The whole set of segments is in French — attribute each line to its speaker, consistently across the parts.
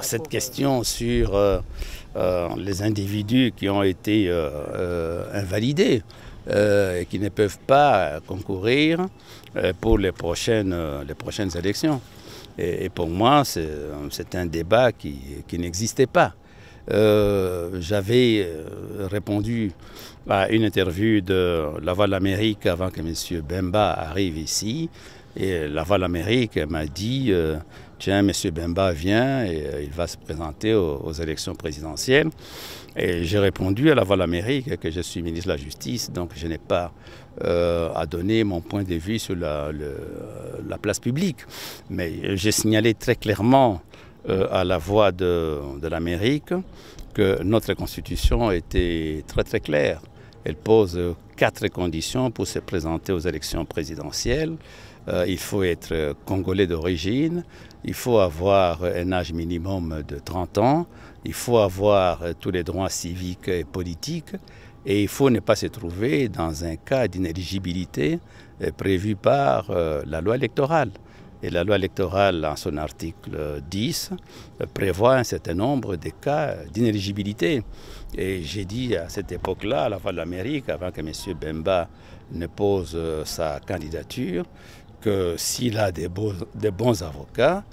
Speaker 1: cette question sur les individus qui ont été invalidés et qui ne peuvent pas concourir pour les prochaines élections. Et pour moi, c'est un débat qui n'existait pas. J'avais répondu à une interview de La Voix de l'Amérique avant que M. Bemba arrive ici. Et La Voix de l'Amérique m'a dit tiens, M. Bemba vient et il va se présenter aux élections présidentielles. Et j'ai répondu à La Voix de l'Amérique que je suis ministre de la Justice, donc je n'ai pas à donner mon point de vue sur la place publique. Mais j'ai signalé très clairement à La Voix de l'Amérique que notre Constitution était très très claire. Elle pose 4 conditions pour se présenter aux élections présidentielles. Il faut être congolais d'origine, il faut avoir un âge minimum de 30 ans, il faut avoir tous les droits civiques et politiques et il faut ne pas se trouver dans un cas d'inéligibilité prévu par la loi électorale. Et la loi électorale, en son article 10, prévoit un certain nombre de cas d'inéligibilité. Et j'ai dit à cette époque-là, à La Voix de l'Amérique, avant que M. Bemba ne pose sa candidature, que s'il a des bons avocats,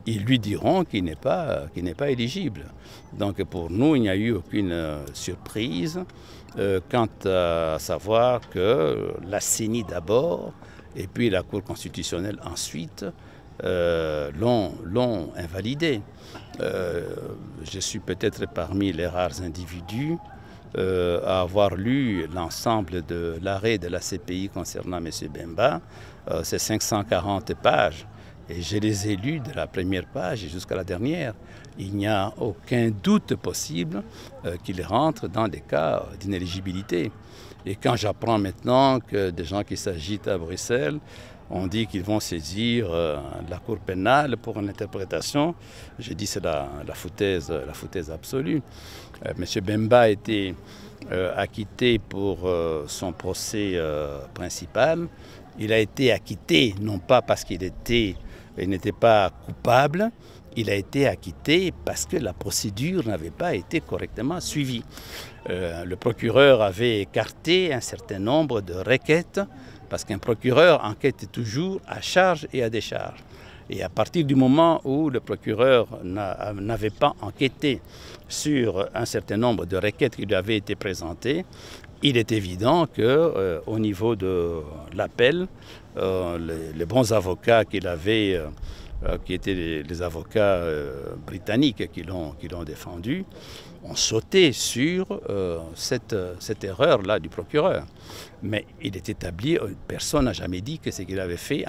Speaker 1: ils lui diront qu'il n'est pas éligible. Donc pour nous, il n'y a eu aucune surprise quant à savoir que la CENI d'abord et puis la Cour constitutionnelle ensuite l'ont invalidé. Je suis peut-être parmi les rares individus à avoir lu l'ensemble de l'arrêt de la CPI concernant M. Bemba. C'est 540 pages et je les ai lus de la première page jusqu'à la dernière. Il n'y a aucun doute possible qu'il rentre dans des cas d'inéligibilité. Et quand j'apprends maintenant que des gens qui s'agitent à Bruxelles ont dit qu'ils vont saisir la Cour pénale pour une interprétation, je dis c'est la foutaise absolue. M. Bemba a été acquitté pour son procès principal. Il a été acquitté non pas parce qu'il n'était pas coupable, il a été acquitté parce que la procédure n'avait pas été correctement suivie. Le procureur avait écarté un certain nombre de requêtes parce qu'un procureur enquête toujours à charge et à décharge. Et à partir du moment où le procureur n'avait pas enquêté sur un certain nombre de requêtes qui lui avaient été présentées, il est évident qu'au niveau de l'appel, les bons avocats qu'il avait, qui étaient les avocats britanniques qui l'ont défendu, ont sauté sur cette erreur-là du procureur. Mais il est établi, personne n'a jamais dit que ce qu'il avait fait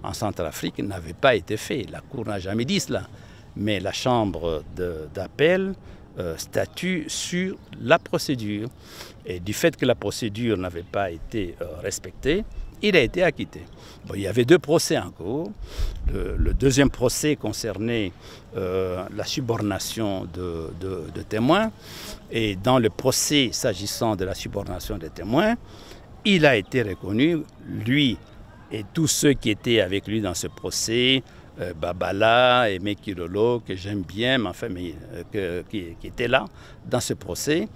Speaker 1: en Centrafrique n'avait pas été fait. La Cour n'a jamais dit cela. Mais la Chambre d'appel statue sur la procédure. Et du fait que la procédure n'avait pas été respectée, il a été acquitté. Bon, il y avait 2 procès en cours. Le deuxième procès concernait la subornation de témoins. Et dans le procès s'agissant de la subornation des témoins, il a été reconnu, lui et tous ceux qui étaient avec lui dans ce procès, Babala et Mekilolo, que j'aime bien, mais enfin, qui étaient là dans ce procès,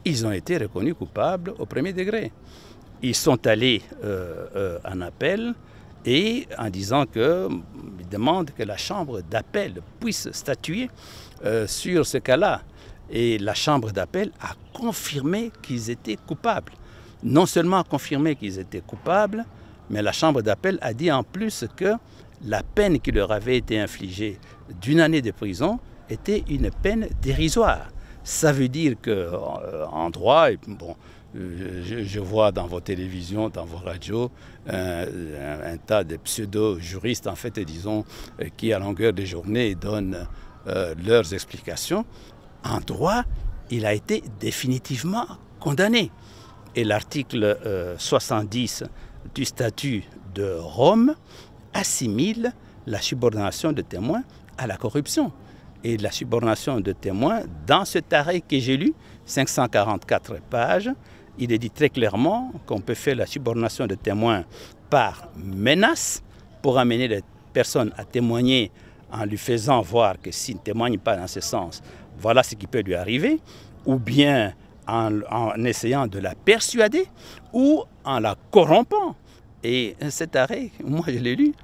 Speaker 1: ils ont été reconnus coupables au premier degré. Ils sont allés en appel et en disant qu'ils demandent que la chambre d'appel puisse statuer sur ce cas-là. Et la chambre d'appel a confirmé qu'ils étaient coupables. Non seulement a confirmé qu'ils étaient coupables, mais la chambre d'appel a dit en plus que la peine qui leur avait été infligée d'1 année de prison était une peine dérisoire. Ça veut dire qu'en droit, bon, je vois dans vos télévisions, dans vos radios, un tas de pseudo-juristes, en fait, disons, qui à longueur de journée donnent leurs explications. En droit, il a été définitivement condamné. Et l'article 70 du statut de Rome assimile la subordination de témoins à la corruption. Et la subordination de témoins, dans cet arrêt que j'ai lu, 544 pages, il est dit très clairement qu'on peut faire la subordination de témoins par menace pour amener les personnes à témoigner en lui faisant voir que s'il ne témoigne pas dans ce sens, voilà ce qui peut lui arriver, ou bien en essayant de la persuader, ou en la corrompant. Et cet arrêt, moi je l'ai lu,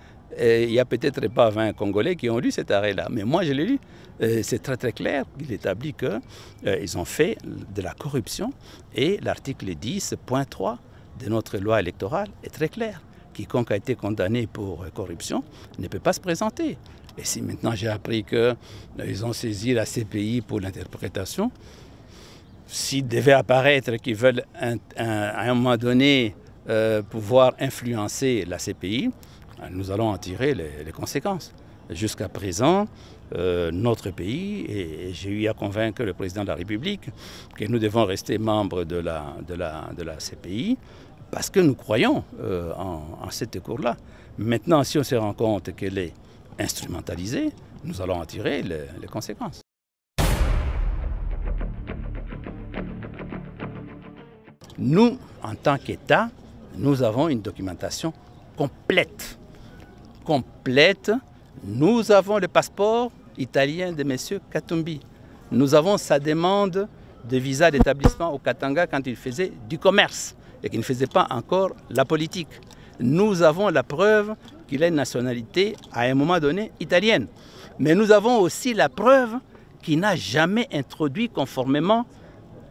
Speaker 1: il n'y a peut-être pas 20 Congolais qui ont lu cet arrêt-là, mais moi je l'ai lu. C'est très très clair, il établit qu'ils ont fait de la corruption, et l'article 10.3 de notre loi électorale est très clair. Quiconque a été condamné pour corruption ne peut pas se présenter. Et si maintenant j'ai appris qu'ils ont saisi la CPI pour l'interprétation, s'il devait apparaître qu'ils veulent à un moment donné pouvoir influencer la CPI, nous allons en tirer les conséquences. Jusqu'à présent, notre pays, et j'ai eu à convaincre le président de la République que nous devons rester membres de la CPI, parce que nous croyons en cette cour-là. Maintenant, si on se rend compte qu'elle est instrumentalisée, nous allons en tirer les conséquences. Nous, en tant qu'État, nous avons une documentation complète. Nous avons le passeport italien de M. Katumbi. Nous avons sa demande de visa d'établissement au Katanga quand il faisait du commerce et qu'il ne faisait pas encore la politique. Nous avons la preuve qu'il a une nationalité à un moment donné italienne. Mais nous avons aussi la preuve qu'il n'a jamais introduit conformément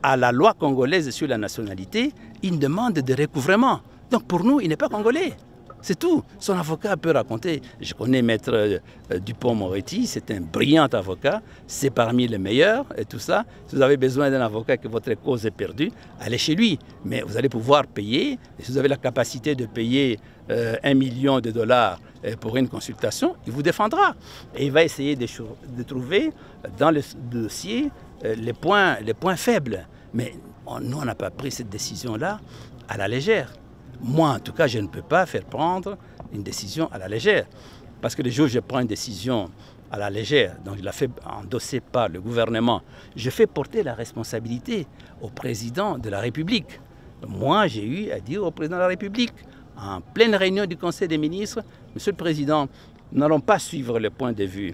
Speaker 1: à la loi congolaise sur la nationalité une demande de recouvrement. Donc pour nous, il n'est pas congolais. C'est tout. Son avocat peut raconter. Je connais Maître Dupont-Moretti, c'est un brillant avocat, c'est parmi les meilleurs et tout ça. Si vous avez besoin d'un avocat que votre cause est perdue, allez chez lui. Mais vous allez pouvoir payer. Et si vous avez la capacité de payer $1 million pour une consultation, il vous défendra. Et il va essayer de trouver dans le dossier les points faibles. Mais nous, on n'a pas pris cette décision-là à la légère. Moi, en tout cas, je ne peux pas faire prendre une décision à la légère. Parce que le jour où je prends une décision à la légère, donc il a fait endosser par le gouvernement, je fais porter la responsabilité au président de la République. Moi, j'ai eu à dire au président de la République, en pleine réunion du Conseil des ministres, Monsieur le Président, nous n'allons pas suivre le point de vue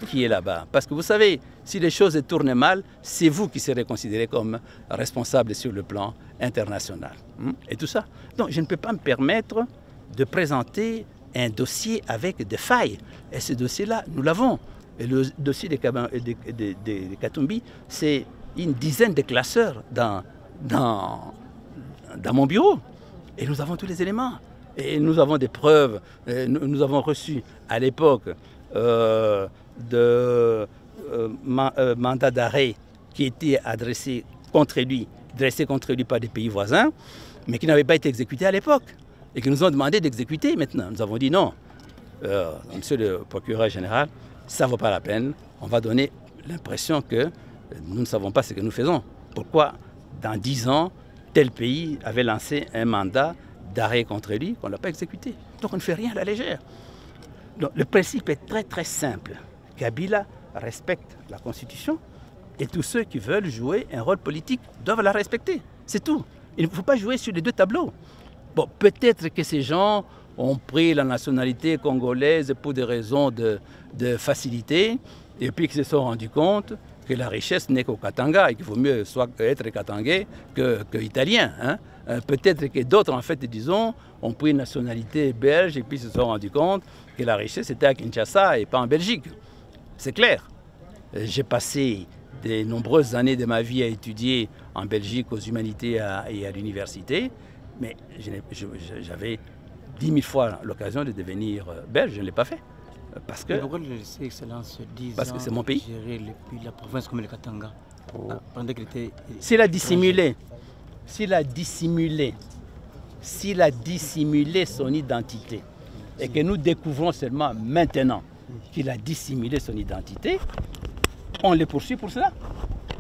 Speaker 1: qui est là-bas. Parce que vous savez, si les choses tournent mal, c'est vous qui serez considéré comme responsable sur le plan international. Et tout ça. Donc je ne peux pas me permettre de présenter un dossier avec des failles. Et ce dossier-là, nous l'avons. Et le dossier de Katumbi, c'est une dizaine de classeurs dans mon bureau. Et nous avons tous les éléments. Et nous avons des preuves. Nous avons reçu à l'époque mandat d'arrêt qui était dressé contre lui par des pays voisins, mais qui n'avait pas été exécuté à l'époque et qui nous ont demandé d'exécuter maintenant. Nous avons dit non. Monsieur le procureur général, ça ne vaut pas la peine. On va donner l'impression que nous ne savons pas ce que nous faisons. Pourquoi, dans 10 ans, tel pays avait lancé un mandat d'arrêt contre lui qu'on n'a pas exécuté. Donc on ne fait rien à la légère. Donc, le principe est très très simple. Kabila respecte la Constitution et tous ceux qui veulent jouer un rôle politique doivent la respecter. C'est tout. Il ne faut pas jouer sur les deux tableaux. Bon, peut-être que ces gens ont pris la nationalité congolaise pour des raisons de facilité et puis qu'ils se sont rendus compte que la richesse n'est qu'au Katanga et qu'il vaut mieux soit être katangais que italien. Hein? Peut-être que d'autres, en fait, disons, ont pris une nationalité belge et puis se sont rendus compte que la richesse était à Kinshasa et pas en Belgique. C'est clair. J'ai passé de nombreuses années de ma vie à étudier en Belgique aux humanités et à l'université, mais j'avais 10 000 fois l'occasion de devenir belge, je ne l'ai pas fait. Parce que c'est mon pays.
Speaker 2: La province comme le Katanga.
Speaker 1: S'il a dissimulé son identité et que nous découvrons seulement maintenant qu'il a dissimulé son identité, on le poursuit pour cela.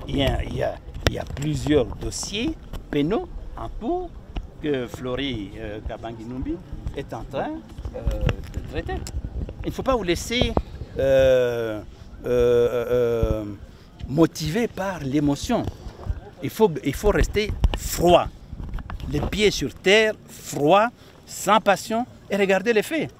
Speaker 1: Il y a plusieurs dossiers pénaux en cours que Flori Kabangi-Numbi est en train de traiter. Il ne faut pas vous laisser motiver par l'émotion. Il faut rester froid, les pieds sur terre, froid, sans passion et regarder les faits.